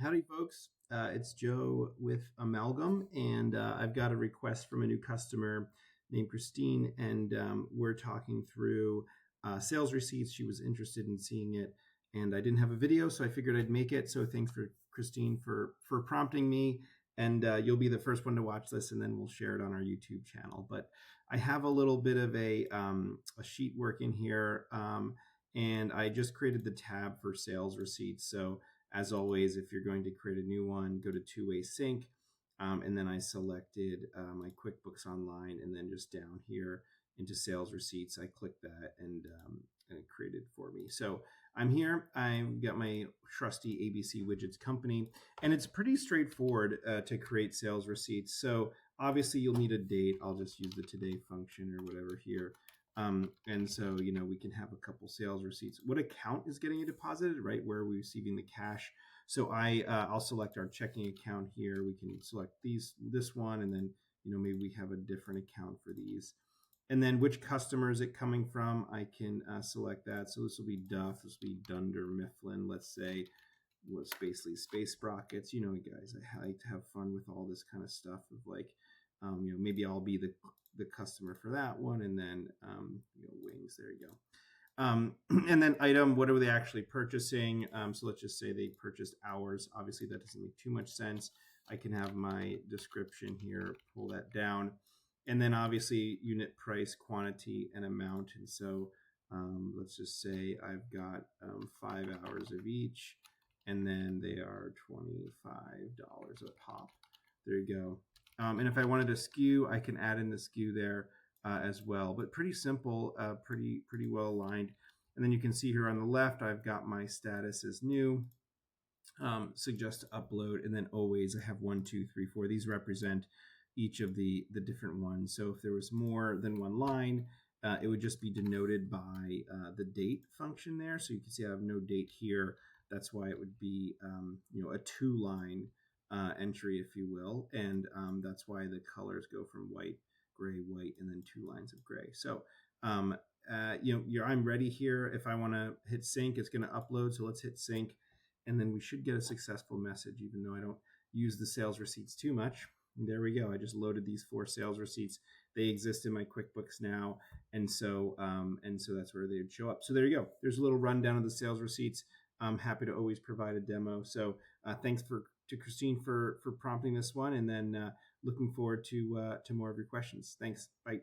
Howdy, folks. It's Joe with Amalgam, and I've got a request from a new customer named Christine, and we're talking through sales receipts. She was interested in seeing it, and I didn't have a video, so I figured I'd make it. So thanks for Christine for prompting me, and you'll be the first one to watch this, and then we'll share it on our YouTube channel. But I have a little bit of a sheet work in here, and I just created the tab for sales receipts. So as always, if you're going to create a new one, go to two-way sync. And then I selected my QuickBooks Online, and then just down here into sales receipts, I clicked that and it created for me. So I'm here. I've got my trusty ABC Widgets company, and it's pretty straightforward to create sales receipts. So obviously you'll need a date. I'll just use the today function or whatever here. And so, we can have a couple sales receipts. What account is getting it deposited, right? Where are we receiving the cash? So I'll select our checking account here. We can select this one, and then, maybe we have a different account for these. And then which customer is it coming from? I can select that. So this will be Duff. This will be Dunder Mifflin. Let's say was basically Space Sprockets. Guys, I like to have fun with all this kind of stuff of like, maybe I'll be the customer for that one, and then wings. There you go. And then item, what are they actually purchasing? So let's just say they purchased hours. Obviously, that doesn't make too much sense. I can have my description here, pull that down, and then obviously unit price, quantity, and amount. And so let's just say I've got 5 hours of each, and then they are $25 a pop. There you go. And if I wanted a SKU, I can add in the SKU there as well. But pretty simple, pretty well aligned. And then you can see here on the left, I've got my status as new, suggest to upload, and then always I have 1, 2, 3, 4. These represent each of the different ones. So if there was more than one line, it would just be denoted by the date function there. So you can see I have no date here. That's why it would be a 2-line entry, if you will, and that's why the colors go from white, gray, white, and then 2 lines of gray. So I'm ready here. If I want to hit sync, it's going to upload. So let's hit sync, and then we should get a successful message, even though I don't use the sales receipts too much. And there we go. I just loaded these 4 sales receipts. They exist in my QuickBooks now, and so that's where they would show up. So there you go. There's a little rundown of the sales receipts. I'm happy to always provide a demo. So thanks to Christine for prompting this one, and then looking forward to more of your questions. Thanks. Bye.